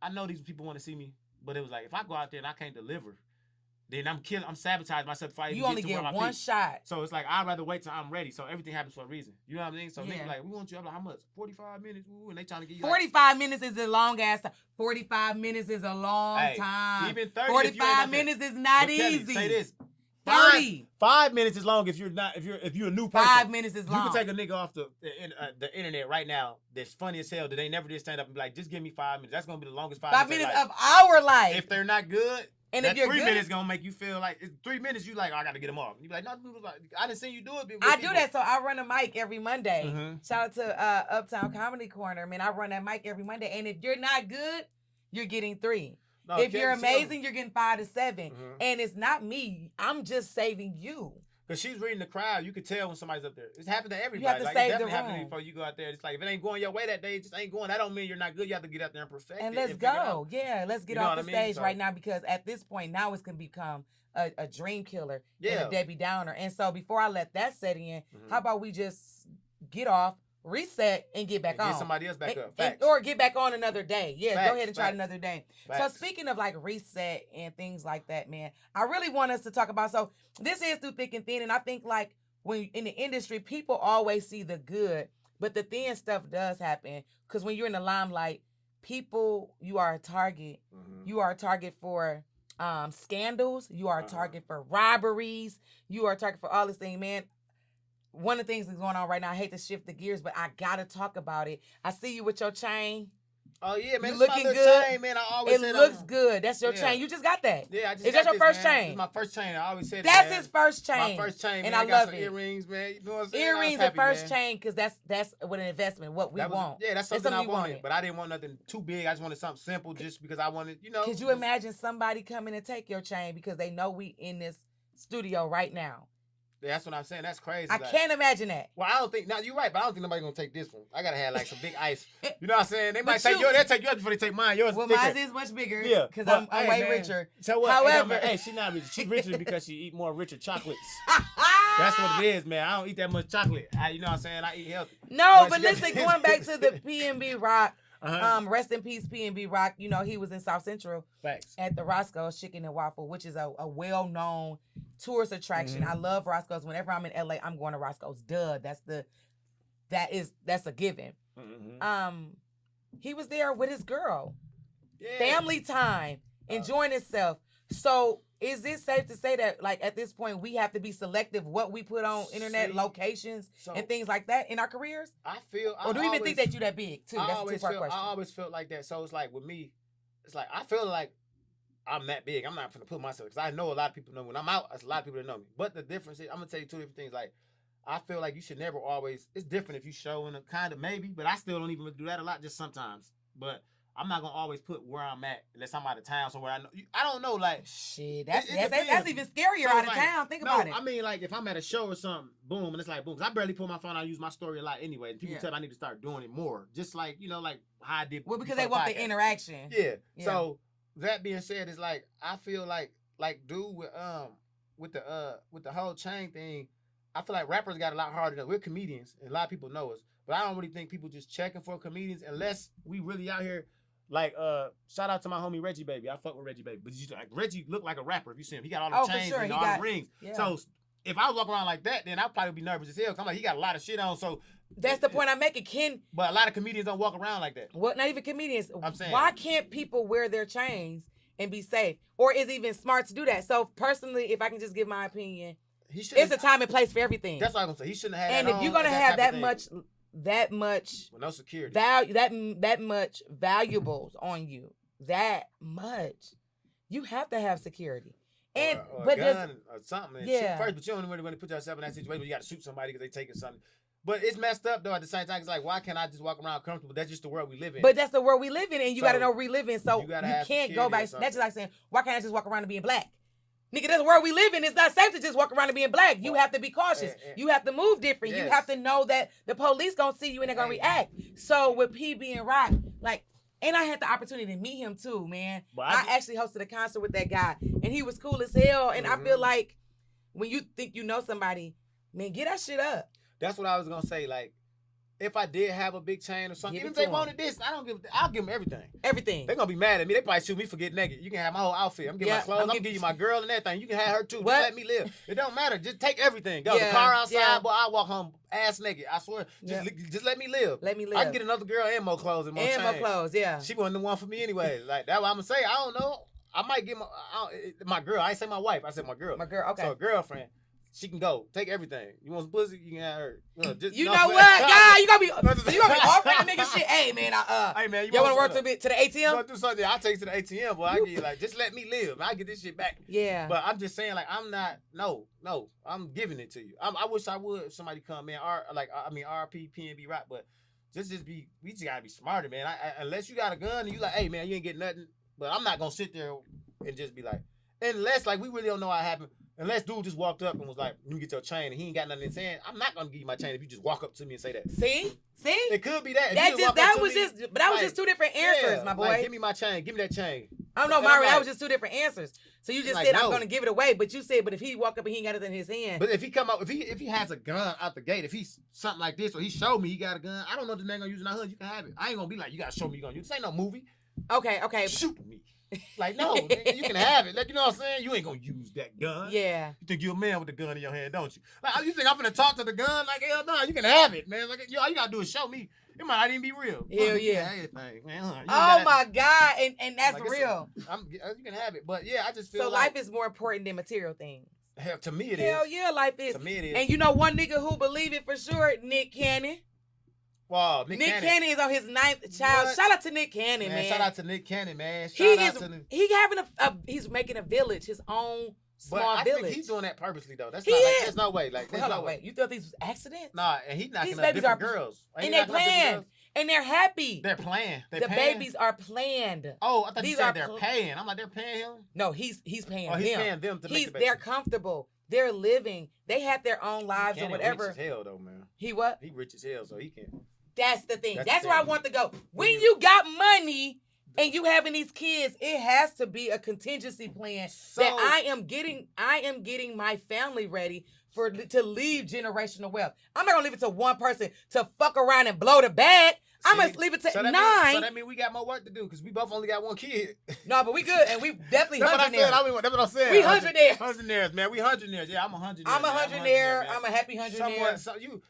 I know these people want to see me, but it was like, if I go out there and I can't deliver, then I'm sabotaging myself before I even only get one shot. So it's like, I'd rather wait till I'm ready. So everything happens for a reason. You know what I mean? So niggas like, we want you. I'm like, how much? 45 minutes? Ooh, and they trying to get you 45 minutes is a long ass time. 45 minutes is a long time. Even 30. 45 minutes is not easy. Say this. 30. 5 minutes is long if you're a new person. 5 minutes is long. You can take a nigga off the internet right now that's funny as hell that they never did stand up and be like, just give me 5 minutes. That's gonna be the longest 5 minutes of our life. If they're not good, and if you're 3 good, minutes gonna make you feel like 3 minutes. You like, oh, I gotta get them off. You be like, no, I didn't see you do it. I do that, so I run a mic every Monday. Shout out to Uptown Comedy Corner. Man, I run that mic every Monday, and if you're not good, you're getting 3. No, if you're amazing, you're getting 5 to 7. And it's not me. I'm just saving you. Because she's reading the crowd. You could tell when somebody's up there. It's happened to everybody. You have to like, save it definitely the room. happened before you go out there. It's like, if it ain't going your way that day, it just ain't going. That don't mean you're not good. You have to get out there and perfect it. And let's go. Yeah, let's get off the stage right now, because at this point, now it's going to become a dream killer and a Debbie Downer. And so before I let that set in, how about we just get off, reset, and get back on. Get somebody else back up. Or get back on another day. Yeah, go ahead and try another day. Facts. So speaking of like reset and things like that, man, I really want us to talk about, so this is Through Thick and Thin, and I think like when in the industry, people always see the good, but the thin stuff does happen, because when you're in the limelight, people, you are a target. You are a target for scandals. You are a target for robberies. You are a target for all this thing, man. One of the things that's going on right now, I hate to shift the gears, but I gotta talk about it. I see you with your chain. Oh yeah, man. You looking good. Chain, man. I always it looks good. That's your chain. You just got that. Yeah, I just Is got that your first chain? It's my first chain. I always said that's that, his first chain. My first chain, man. And I got love some it. Earrings, man. You know what I'm saying? Earrings and first chain, because that's what an investment. What we want. Yeah, that's something I wanted. But I didn't want nothing too big. I just wanted something simple, just because I wanted, you know. Could you imagine somebody coming and take your chain because they know we in this studio right now? That's what I'm saying. That's crazy. I can't imagine that. Well, I don't think. Now you're right, but I don't think nobody's gonna take this one. I gotta have like some big ice. You know what I'm saying? They might take yours. They'll take yours before they take mine. Yours. Well, thicker. mine is much bigger. Yeah, because I'm way richer. So what? However, hey, she's not rich. She's richer because she eat more richer chocolates. That's what it is, man. I don't eat that much chocolate. You know what I'm saying? I eat healthy. No, but listen, going back to the PNB Rock. Rest in peace, PNB Rock. You know, he was in South Central. Facts. At the Roscoe's Chicken and Waffle, which is a well-known tourist attraction. I love Roscoe's. Whenever I'm in LA, I'm going to Roscoe's. Duh. That's a given. He was there with his girl. Yeah. Family time, enjoying himself. So is it safe to say that, like, at this point, we have to be selective what we put on internet locations and things like that in our careers? Or do you even think that you that big too? That's a two-part question. I always felt like that. So it's like with me, it's like I feel like I'm that big. I'm not gonna put myself, because I know a lot of people know me. When I'm out, there's a lot of people that know me. But the difference is, I'm gonna tell you two different things. Like, I feel like you should never always. It's different if you show in a kind of maybe, but I still don't even do that a lot. Just sometimes. But I'm not gonna always put where I'm at unless I'm out of town somewhere. I don't know, like shit. That's depends. even scarier So out of like, town. Think about it. I mean, like if I'm at a show or something, boom, and it's like boom. 'Cause I barely pull my phone out. I use my story a lot anyway. And people tell me I need to start doing it more. Just like like how I did. Well, because they want the interaction. Yeah. So that being said, it's like I feel like dude with the whole chain thing. I feel like rappers got a lot harder than we're comedians, and a lot of people know us. But I don't really think people just checking for comedians unless we really out here. Like, shout out to my homie Reggie Baby. I fuck with Reggie Baby. But like Reggie look like a rapper if you see him. He got all the chains and all the rings. Yeah. So if I was walking around like that, then I'd probably be nervous as hell. Cause I'm like, he got a lot of shit on. So that's the point I'm making. But a lot of comedians don't walk around like that. What? Not even comedians. I'm saying. Why can't people wear their chains and be safe? Or is it even smart to do that? So personally, if I can just give my opinion, it's a time and place for everything. That's what I'm gonna say. He shouldn't have had and that. And if you're gonna have that much with no security, that much valuables on you, that much, you have to have security. And or but a gun or something. Yeah. First, but you don't really want to put yourself in that situation where you got to shoot somebody because they taking something. But it's messed up though. At the same time, it's like, why can't I just walk around comfortable? That's just the world we live in. But that's the world we live in, and you got to know we live in. So you can't go back. That's just like saying, why can't I just walk around and being black? Nigga, that's the world we live in. It's not safe to just walk around and being black. You have to be cautious. You have to move different. Yes. You have to know that the police gonna see you and they're gonna react. So with P being Rock, like, and I had the opportunity to meet him too, man. I actually hosted a concert with that guy, and he was cool as hell. And I feel like when you think you know somebody, man, get that shit up. That's what I was gonna say. Like, if I did have a big chain or something, even if they wanted this, I'll give them everything. Everything. They're gonna be mad at me. They probably shoot me for getting naked. You can have my whole outfit. I'm giving my clothes. I'm giving you my girl and everything. You can have her too. What? Just let me live. It don't matter. Just take everything. Go the car outside, boy. I walk home ass naked. I swear. Just let me live. Let me live. I can get another girl and more clothes and more chain. And more clothes, yeah. She wasn't the one for me anyway. Like that's what I'm gonna say. I don't know. I might get my girl. I ain't say my wife. I said my girl. My girl. Okay. So a girlfriend. She can go. Take everything. You want some pussy? You can have her. You know what, God? You gonna be offering a nigga shit. Hey man, hey man, you wanna work to the ATM? You wanna do something? I'll take you to the ATM, boy. I give you like, just let me live. I get this shit back. Yeah. But I'm just saying, like, I'm not. No. I'm giving it to you. I wish I would. If somebody come in, RP, PNB Rock, but just be. We just gotta be smarter, man. Unless you got a gun and you like, hey man, you ain't getting nothing. But I'm not gonna sit there and just be like, unless like we really don't know how it happened. Unless dude just walked up and was like, "You get your chain," and he ain't got nothing in his hand, I'm not gonna give you my chain if you just walk up to me and say that. See, it could be that. That was just two different answers, my boy. Like, give me my chain. Give me that chain. I don't know, Myron. That was just two different answers. So you just said I'm gonna give it away, but you said, but if he walk up and he ain't got it in his hand. But if he come up, if he has a gun out the gate, if he's something like this, or he showed me he got a gun, I don't know if the man gonna use it in our hood. You can have it. I ain't gonna be like, you gotta show me you gonna use it. This ain't no movie. Okay. Shoot me. Like, no, nigga, you can have it. Like, you know what I'm saying? You ain't gonna use that gun. Yeah. You think you're a man with the gun in your hand, don't you? Like, you think I'm gonna talk to the gun? Like, hell no, you can have it, man. Like, all you gotta do is show me. It might not even be real. Hell yeah. Anything, man. Oh my God, and that's like, real. You can have it, but yeah, I just feel so life is more important than material things. Hell, to me it is. Hell yeah, life is. To me it is. And you know one nigga who believe it for sure, Nick Cannon. Wow, Nick Cannon is on his 9th child. What? Shout out to Nick Cannon, man. Shout out to Nick Cannon, man. He's making a village, his own small village. Think he's doing that purposely though. There's no way. Like, hold on, wait. You thought these was accidents? Nah, and he's knocking up different girls. And they planned. And they're happy. They're planned. The babies are planned. Oh, I thought you said they're paying. I'm like, they're paying him? No, he's paying them. Oh, he's paying them to make the baby. They're comfortable. They're living. They have their own lives or whatever. Rich as hell though, man. He what? He rich as hell, so he can. That's the thing. That's where I want to go. When you got money and you having these kids, it has to be a contingency plan that I am getting my family ready to leave generational wealth. I'm not gonna leave it to one person to fuck around and blow the bag. I must leave it to 9. So that means we got more work to do because we both only got one kid. No, but we good, and we definitely that's hundredaires. That's what I'm saying. We hundredaires. Hundredaires, man. We hundredaires. Yeah, I'm a hundredaire. I'm a hundredaire. I'm a happy hundredaire. So you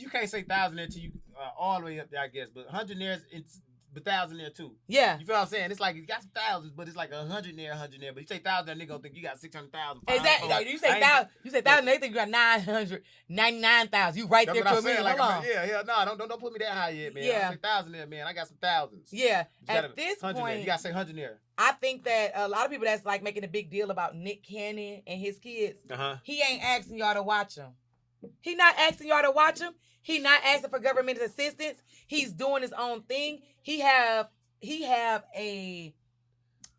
can't say thousandaire until you all the way up there, I guess. But hundredaires, it's the thousandaire too. Yeah. You feel what I'm saying? It's like you got some thousands, but it's like a hundredaire. But you say thousandaire, nigga gonna think you got 600,000. Exactly. No, you say thousand, they think you got 999,000. You right there to me. Like, yeah. No, don't put me that high yet, man. Yeah. I say thousandaire, man. I got some thousands. Yeah. At this point, you gotta say hundredaire. I think that a lot of people that's like making a big deal about Nick Cannon and his kids. He ain't asking y'all to watch him. He not asking y'all to watch him. He not asking for government assistance. He's doing his own thing. He have he have a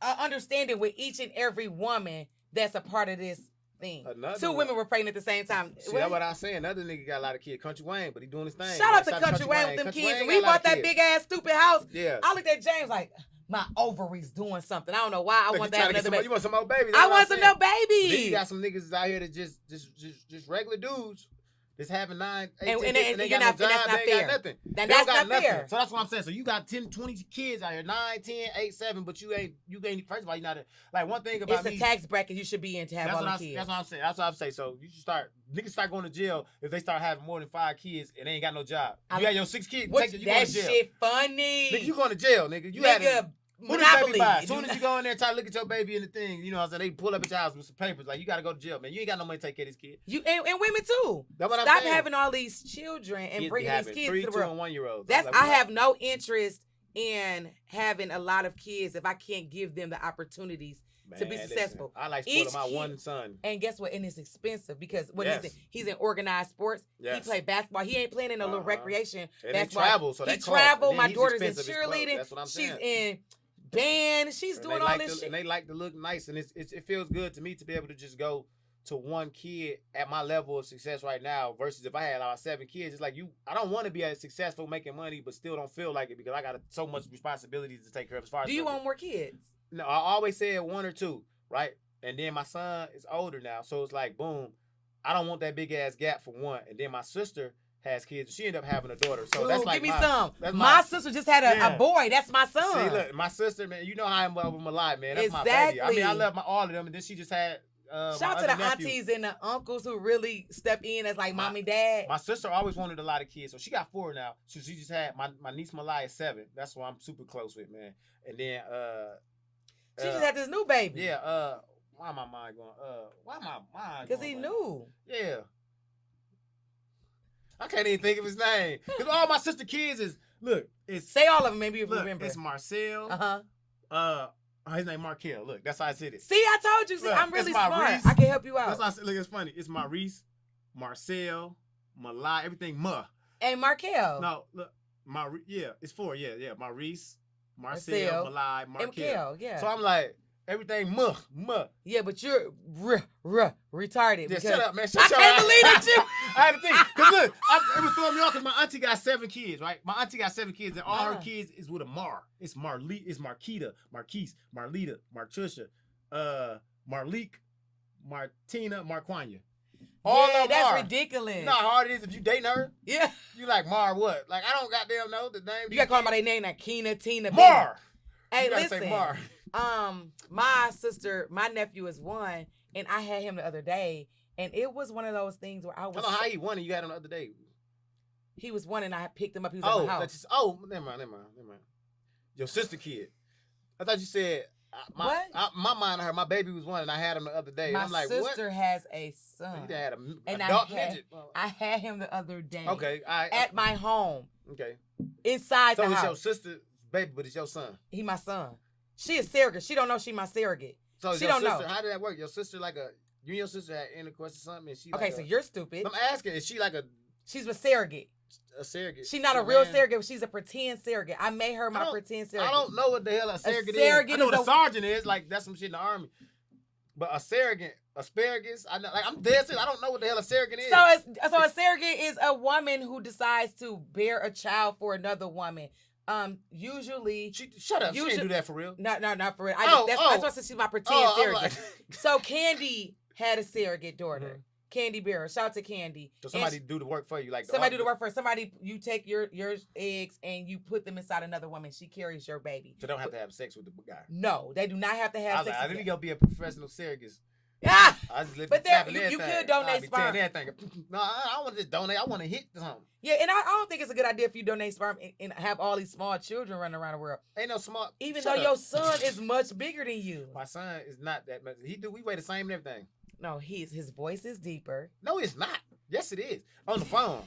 understanding with each and every woman that's a part of this thing. Two women were pregnant at the same time. See, that's what I'm saying. Another nigga got a lot of kids. Country Wayne, but he doing his thing. Shout out to Country Wayne with them kids. When we bought that big ass stupid house, I looked at James like, my ovaries doing something. I don't know why I want that another baby. You want some more babies? I want some more babies. Then you got some niggas out here that just regular dudes. Just having 9, 18 and kids, and they got no job, they ain't got nothing. That's not fair. So that's what I'm saying. So you got 10, 20 kids out here, 9, 10, 8, 7, but you ain't, first of all, you're not, like one thing about me. It's a tax bracket you should be in to have all the kids. That's what I'm saying. That's what I'm saying. So you should niggas start going to jail if they start having more than 5 kids and they ain't got no job. You got your 6 kids, you going to jail. That shit funny. Nigga, you going to jail, nigga. You had who does baby buy? As soon as you go in there and try to look at your baby in the thing, you know what I'm saying? They pull up at your house with some papers. Like, you got to go to jail, man. You ain't got no money to take care of this kid. And women, too. That's what I'm Stop saying. having all these children and bringing these kids 3, to the 2, world. and 1-year-olds. I have no interest in having a lot of kids if I can't give them the opportunities to be successful. I like spoiling my one son. And guess what? And it's expensive because he's in organized sports. Yes. He play basketball. He ain't playing in a little recreation. And basketball. They travel, so he travel. My daughter's in cheerleading. That's what I'm saying. She's in band. She's doing all this shit. And they like to look nice. And it feels good to me to be able to just go to one kid at my level of success right now versus if I had like 7 kids. It's like I don't want to be as successful making money, but still don't feel like it because I got so much responsibilities to take care of as far as. Do you want more kids? No, I always said 1 or 2, right? And then my son is older now. So it's like, boom, I don't want that big ass gap for 1. And then my sister has kids. She ended up having a daughter. So that's like give me some. My sister just had a boy. That's my son. See, look, my sister, man, you know how I'm with my life, man. That's my baby. I mean, I love all of them. And then she just had shout out to the aunties and the uncles who really step in as like mommy, dad. My sister always wanted a lot of kids. So she got 4 now. So she just had my niece Malaya is 7. That's who I'm super close with, man. And then she just had this new baby. Yeah, why my mind going? Why my mind? Because he knew. Yeah. I can't even think of his name. Because all my sister kids say all of them, maybe if you remember. It's Marcel. His name Marquel. Look, that's how I said it. See, I told you. See, I'm really smart. I can help you out. That's why I said, look, it's funny. It's Maurice, Marcel, Malai, everything And Marquel. No, look, it's 4. Yeah. Maurice, Marcel, Malai, Marquel. Yeah. So I'm like, everything Yeah, but you're retarded. Yeah, shut up, man. I can't believe that you. I had to think. Because look, it was throwing me off because my auntie got 7 kids, right? My auntie got 7 kids, and all her kids is with a Mar. It's Marquita, Marquise, Marlita, Martrisha, Marleek, Martina, Marquanya. All of them that's ridiculous. You know how hard it is if you dating her? Yeah. You like Mar what? Like, I don't goddamn know the name. You got to call them by their name, like Keena, Tina, Mar. Hey, you listen. Say Mar. My nephew is 1, and I had him the other day, and it was one of those things where I was. I don't know how he won and you had him the other day. He was 1 and I picked him up. He was at my house. Never mind. Your sister kid. I thought you said. What? My mind, I heard my baby was 1 and I had him the other day. My I'm like, sister has a son. You had and adult midget. I had him the other day. Okay. At my home. Okay. Inside the house. So it's your sister's baby, but it's your son. He my son. She is surrogate. She don't know she my surrogate. So she don't know. How did that work? Your sister you and your sister had intercourse or something? And she okay, so you're stupid. I'm asking, is she like a... She's a surrogate. A surrogate. She's not a real surrogate, but she's a pretend surrogate. I made her my pretend surrogate. I don't know what the hell a surrogate is. I know what a sergeant is. Like, that's some shit in the army. But a surrogate, asparagus, I'm dead serious. I don't know what the hell a surrogate is. So a surrogate is a woman who decides to bear a child for another woman. Usually... Shut up. She didn't do that for real. No, not for real. That's why I said she's my pretend surrogate. Like... So Candy had a surrogate daughter. Mm-hmm. Candy Bearer. Shout out to Candy. So somebody do the work for you. Like somebody do the work for somebody. You take your eggs and you put them inside another woman. She carries your baby. So they don't have to have sex with the guy. No, they do not have to have sex. I didn't go be a professional surrogate. Yeah, I just but you could donate sperm. No, I don't want to just donate. I want to hit something. Yeah, and I don't think it's a good idea if you donate sperm and have all these small children running around the world. Ain't no small. Even though your son is much bigger than you. My son is not that much. We weigh the same and everything. No, his voice is deeper. No, it's not. Yes, it is. On the phone.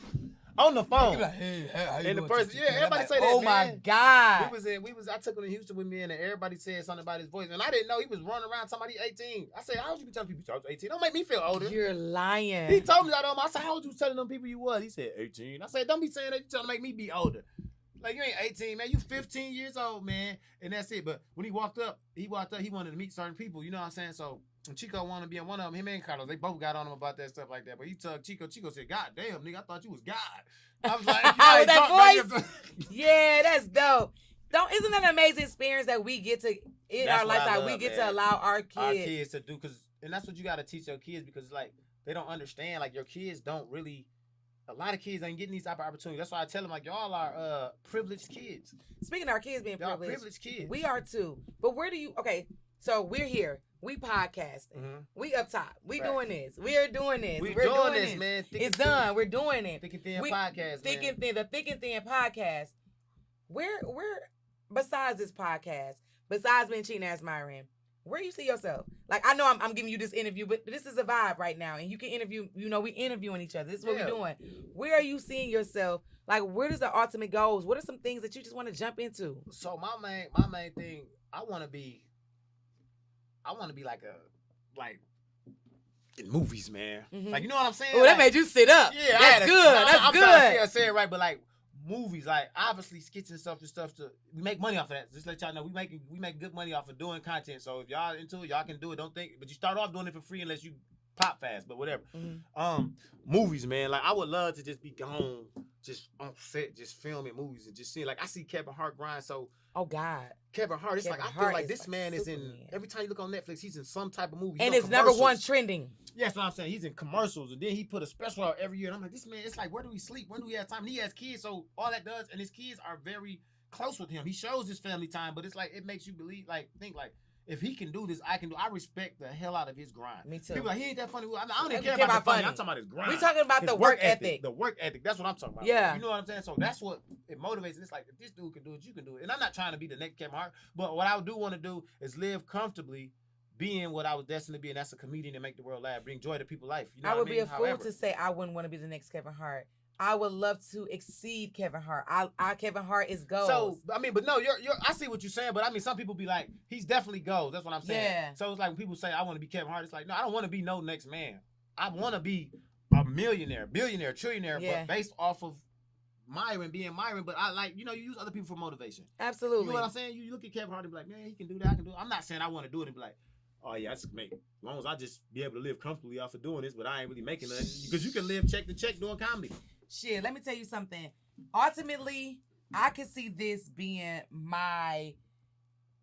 On the phone. Like, hey, how you and the person, everybody like, say that. Oh my God. I took him to Houston with me, and everybody said something about his voice, and I didn't know he was running around talking about he's 18. I said, how would you be telling people you was 18? Don't make me feel older. You're lying. He told me that. I said, how would you telling them people you was? He said 18. I said, don't be saying that. You trying to make me be older. Like, you ain't 18, man. You 15 years old, man. And that's it. But when he walked up, he wanted to meet certain people. You know what I'm saying? So when Chico wanted to be in one of them, him and Carlos, they both got on him about that stuff like that. But he told Chico said, God damn, nigga, I thought you was God. I was like, with that voice? Yeah, that's dope. Isn't that an amazing experience that we get to, in our lifestyle, we get to allow our kids to do? And that's what you got to teach your kids, because, like, they don't understand. Like, your kids don't really, a lot of kids ain't getting these type of opportunities. That's why I tell them, like, y'all are privileged kids. Speaking of our kids being y'all privileged kids. We are too. But where do you, okay, so we're here. We podcasting. Mm-hmm. We up top. We doing this. We're doing this. We're doing this, man. It's done. We're doing it. Thick and Thin podcast, Thick and Thin, the Thick and Thin podcast. We're besides this podcast, besides being Cheating Ass Myron, where do you see yourself? Like, I know I'm giving you this interview, but this is a vibe right now, and you can interview. You know, we interviewing each other. This is what we're doing. Where are you seeing yourself? Like, where does the ultimate goals? What are some things that you just want to jump into? So my main thing, I want to be like in movies, man. Mm-hmm. Like, you know what I'm saying? Oh, that made you sit up. Yeah, that's good. That's good. I'm trying to say it right, but like movies, like obviously skits and stuff we make money off of that. Just let y'all know we make good money off of doing content. So if y'all into it, y'all can do it. Don't think, but you start off doing it for free unless you pop fast, but whatever. Mm-hmm. Movies, man. Like, I would love to just be gone, just on set, just filming movies and just seeing. Like, I see Kevin Hart grind. So, oh God, Kevin Hart. It's Kevin like I feel like this man is in. Every time you look on Netflix, he's in some type of movie. And it's number one trending. Yeah, that's what I'm saying. He's in commercials, and then he put a special out every year. And I'm like, this man. It's like, where do we sleep? When do we have time? And he has kids, so all that does, and his kids are very close with him. He shows his family time, but it's like it makes you believe, like, think like, if he can do this, I can do. I respect the hell out of his grind. Me too. People like, he ain't that funny. I don't even care about the funny. I'm talking about his grind. We talking about the work ethic. The work ethic. That's what I'm talking about. Yeah. You know what I'm saying? So that's what it motivates. It's like, if this dude can do it, you can do it. And I'm not trying to be the next Kevin Hart, but what I do want to do is live comfortably, being what I was destined to be, and that's a comedian and make the world laugh, bring joy to people's life. You know I would what I mean? be a fool to say I wouldn't want to be the next Kevin Hart. I would love to exceed Kevin Hart. Kevin Hart is goals. So, I mean, but no, I see what you're saying, but I mean, some people be like, he's definitely goals. That's what I'm saying. Yeah. So it's like when people say, I want to be Kevin Hart, it's like, no, I don't want to be no next man. I want to be a millionaire, billionaire, trillionaire, but based off of Myron being Myron. But I like, you use other people for motivation. Absolutely. You know what I'm saying? You look at Kevin Hart and be like, man, he can do that, I can do it. I'm not saying I want to do it and be like, oh yeah, I just make, as long as I just be able to live comfortably off of doing this, but I ain't really making nothing. Because you can live check to check doing comedy. Shit, let me tell you something. Ultimately, I could see this being my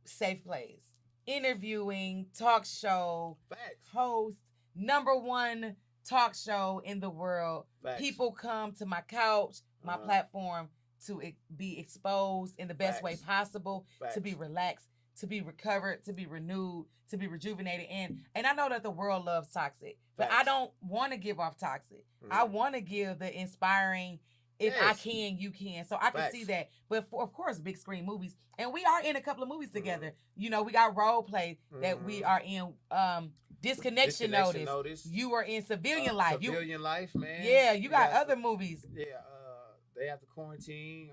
safe place. Interviewing, talk show, host, number one talk show in the world. Facts. People come to my couch, my platform, to be exposed in the best way possible, to be relaxed, to be recovered, to be renewed, to be rejuvenated. And I know that the world loves toxic, but I don't want to give off toxic. I want to give the inspiring, if I can, you can. So I can see that. But of course, big screen movies. And we are in a couple of movies together. We got Role Play that we are in. Disconnection Notice. You are in Civilian Life. Civilian Life, man. Yeah, you got other movies. Yeah, They Have to Quarantine.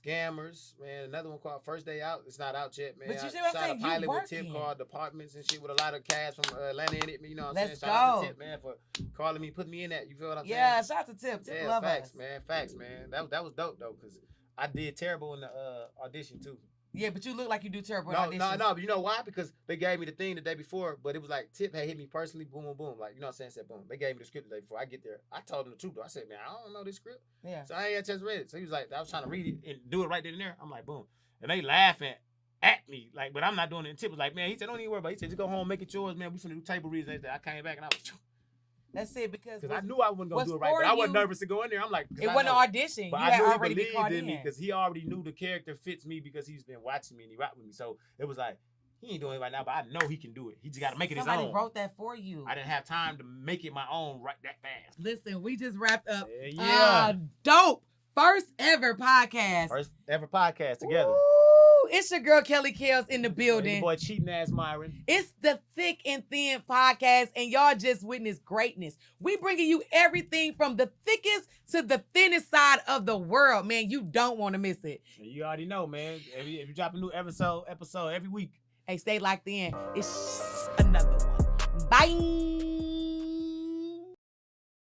Scammers, man. Another one called First Day Out. It's not out yet, man. But you see what I'm saying? I shot a pilot with Tip called Departments and shit with a lot of cast from Atlanta in it. You know what I'm saying? Let's Shout out to go. Tip, man, for calling me, putting me in that. You feel what I'm saying? Yeah, shout out to Tip. Tip love facts, us. man. Facts, man. That was dope, though, because I did terrible in the audition, too. Yeah, but you look like you do terrible in auditions. No, but you know why? Because they gave me the thing the day before, but it was like Tip had hit me personally, boom, boom, boom. Like, you know what I'm saying? Said boom. They gave me the script the day before I get there. I told them the truth, though. I said, man, I don't know this script. Yeah. So I ain't had a chance to read it. So he was like, I was trying to read it and do it right then and there. I'm like, boom. And they laughing at me, like, but I'm not doing it. And Tip was like, man, he said, don't even worry about it. He said, just go home, make it yours, man. We finna do table reads. I came back and I was, that's it, because I knew I wasn't gonna do it right, but I wasn't nervous to go in there. I'm like, it wasn't an audition. But you I had knew already he believed been called in me because he already knew the character fits me because he's been watching me and he rocked with me. So it was like, he ain't doing it right now, but I know he can do it. He just got to make it his own. Somebody wrote that for you. I didn't have time to make it my own right that fast. Listen, we just wrapped up. Yeah. Dope. First ever podcast. First ever podcast together. Woo! It's your girl Kellz in the building. Your boy Cheating Ass Myron. It's the Thick and Thin podcast, and y'all just witnessed greatness. We bringing you everything from the thickest to the thinnest side of the world, man. You don't want to miss it. You already know, man. If you drop a new episode every week. Hey, stay locked in. It's another one. Bye.